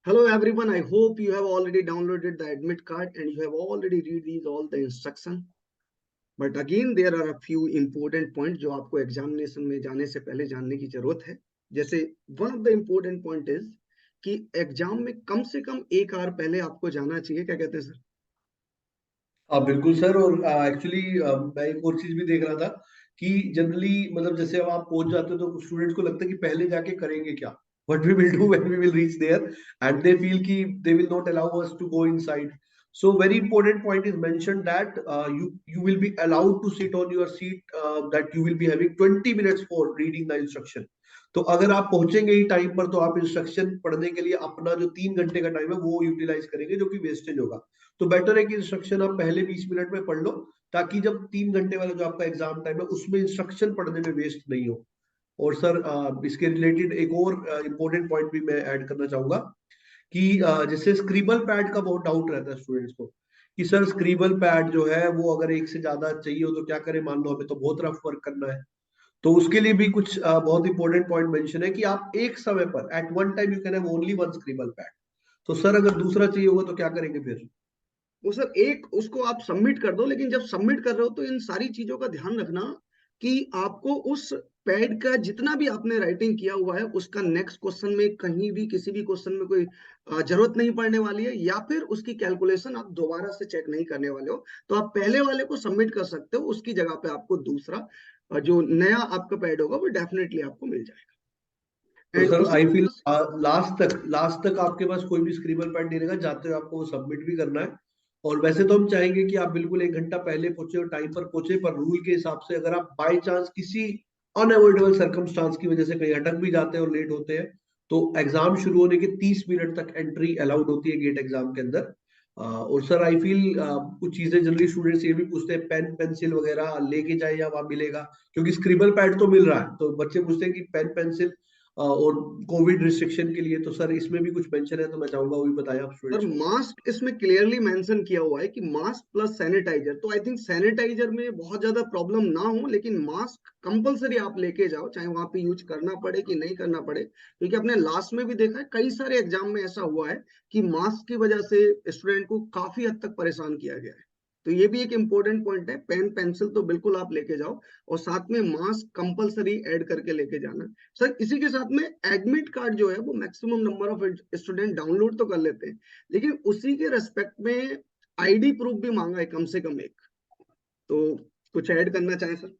Hello everyone, I hope you have already downloaded the admit card and you have already read these all the instruction. But again there are a few important points जो आपको examination में जाने से पहले जानने की जरूरत है. जैसे one of the important point is कि एग्जाम में कम से कम एक आवर पहले आपको जाना चाहिए. क्या कहते हैं सर? हाँ बिल्कुल सर। और एक्चुअली मैं एक और चीज भी देख रहा था कि जनरली मतलब जैसे अब आप पहुंच जाते हो तो स्टूडेंट्स को लगता है कि पहले जाके करेंगे क्या, what we will do when we will reach there, and they feel कि they will not allow us to go inside. So very important point is mentioned that you will be allowed to sit on your seat, that you will be having 20 minutes for reading the instruction. तो अगर आप पहुंचेंगे ही time पर तो आप instruction पढ़ने के लिए अपना जो 3 घंटे का टाइम है वो यूटिलाइज करेंगे, जो कि वेस्टेज होगा. तो बेटर है कि इंस्ट्रक्शन आप पहले 20 मिनट में पढ़ लो, ताकि जब 3 घंटे वाला जो आपका एग्जाम टाइम है उसमें इंस्ट्रक्शन पढ़ने में वेस्ट नहीं हो. और सर इसके रिलेटेड एक और इम्पोर्टेंट पॉइंट भी मैं ऐड करना चाहूंगा कि जैसे स्क्रिबल पैड का बहुत डाउट रहता है स्टूडेंट्स को कि सर स्क्रिबल पैड जो है वो अगर एक से ज्यादा चाहिए हो तो क्या करें, मान लो हमें तो बहुत रफ वर्क करना है. तो उसके लिए भी कुछ बहुत इंपॉर्टेंट पॉइंट मेंशन है कि आप एक समय पर at one time you can have only one scribble pad. तो सर अगर दूसरा चाहिए होगा तो क्या करेंगे फिर? वो सर एक उसको आप सबमिट कर दो, लेकिन जब सबमिट कर रहे हो तो इन सारी चीजों का ध्यान रखना कि आपको उस पैड का जितना भी आपने राइटिंग किया हुआ है उसका नेक्स्ट क्वेश्चन में कहीं भी किसी भी क्वेश्चन में कोई जरूरत नहीं पड़ने वाली है, या फिर उसकी कैलकुलेशन आप दोबारा से चेक नहीं करने वाले हो. तो आप पहले वाले को सबमिट कर सकते हो, उसकी जगह पे आपको दूसरा जो नया आपका पैड होगा वो डेफिनेटली आपको मिल जाएगा. तो एंड सर उसी आई के फील पास लास्ट तक आपके पास कोई भी स्क्रिबल पैड नहीं रहेगा, जाते हुए आपको वो सबमिट भी करना है. और वैसे तो हम चाहेंगे कि आप बिल्कुल 1 घंटा पहले पहुंचे और टाइम पर पहुंचे, पर रूल के हिसाब से अगर आप बाई चांस किसी अनअवॉइडेबल सर्कमस्टांस की वजह से कहीं अटक भी जाते हैं और लेट होते हैं तो एग्जाम शुरू होने के 30 मिनट तक एंट्री अलाउड होती है गेट एग्जाम के अंदर. और सर आई फील कुछ चीजें जनरली स्टूडेंट्स ये भी पूछते हैं पेन पेंसिल वगैरह लेके जाए या वहां मिलेगा, क्योंकि स्क्रिबल पैड तो मिल रहा है. तो बच्चे पूछते हैं कि पेन पेंसिल और कोविड रिस्ट्रिक्शन के लिए, तो सर इसमें भी कुछ मेंशन है तो मैं चाहूंगा वो भी बताएं आप सर स्टूडेंट्स को. मास्क इसमें क्लियरली मेंशन किया हुआ है कि मास्क प्लस सैनिटाइजर. तो आई थिंक सैनिटाइजर में बहुत ज्यादा प्रॉब्लम ना हो, लेकिन मास्क कंपलसरी आप लेके जाओ, चाहे वहां पे यूज करना पड़े कि नहीं करना पड़े. क्योंकि अपने लास्ट में भी देखा है कई सारे एग्जाम में ऐसा हुआ है कि मास्क की वजह से स्टूडेंट को काफी हद तक परेशान किया गया है. तो ये भी एक इंपॉर्टेंट पॉइंट है. पेन पेंसिल तो बिल्कुल आप लेके जाओ, और साथ में मास्क कंपलसरी ऐड करके लेके जाना. सर इसी के साथ में एडमिट कार्ड जो है वो maximum number of student download तो कर लेते हैं, लेकिन उसी के रेस्पेक्ट में आईडी प्रूफ भी मांगा है कम से कम एक. तो कुछ ऐड करना चाहें सर?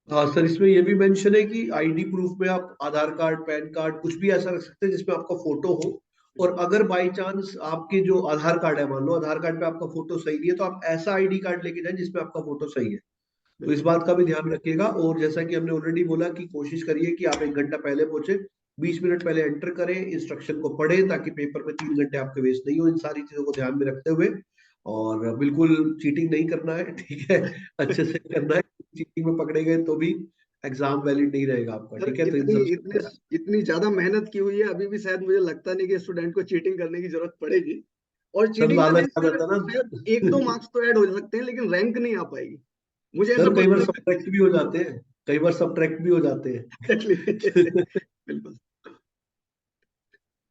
हाँ सर, इसमें ये भी मेंशन है कि आईडी प्रूफ में आप आधार कार्ड पैन कार्ड कुछ भी ऐसा रख सकते हैं जिसमें आपका फोटो हो. और अगर बाई चांस आपके जो आधार कार्ड है, मान लो आधार कार्ड पे आपका फोटो सही नहीं है, तो आप ऐसा आईडी कार्ड लेके जाएं जिसमें आपका फोटो सही है. तो इस बिल्कुल. बात का भी ध्यान रखिएगा. और जैसा कि हमने ऑलरेडी बोला कि कोशिश करिए कि आप 1 घंटा पहले पहुंचे, 20 मिनट पहले एंटर करें, इंस्ट्रक्शन को पढ़ें ताकि पेपर में 3 घंटे आपके वेस्ट नहीं हो. इन सारी चीजों को ध्यान में रखते हुए, और बिल्कुल चीटिंग नहीं करना है, ठीक है, अच्छे से करना है. चीटिंग में पकड़े गए तो भी एग्जाम वैलिड नहीं रहेगा आपका, सर ठीक है. तो इन इतनी सब इतने इतनी ज्यादा मेहनत की हुई है, अभी भी शायद मुझे लगता नहीं कि स्टूडेंट को चीटिंग करने की जरूरत पड़ेगी. और सर चीटिंग करने लालच आ से जाता है शायद एक दो ना. मार्क्स तो ऐड हो सकते हैं, लेकिन रैंक नहीं आ पाएगी. मुझे ऐसा सर कई बार पर्सनली सब्ट्रैक्ट भी हो जाते हैं, कई बार सब्ट्रैक्ट भी हो जाते हैं. बिल्कुल.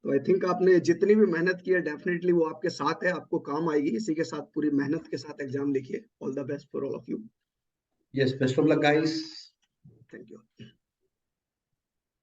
तो आई थिंक आपने जितनी भी मेहनत की है डेफिनेटली वो आपके साथ है, आपको काम आएगी. इसी के साथ पूरी मेहनत के साथ एग्जाम लिखिए. All the best for all of you. Yes, best of luck guys. Thank you.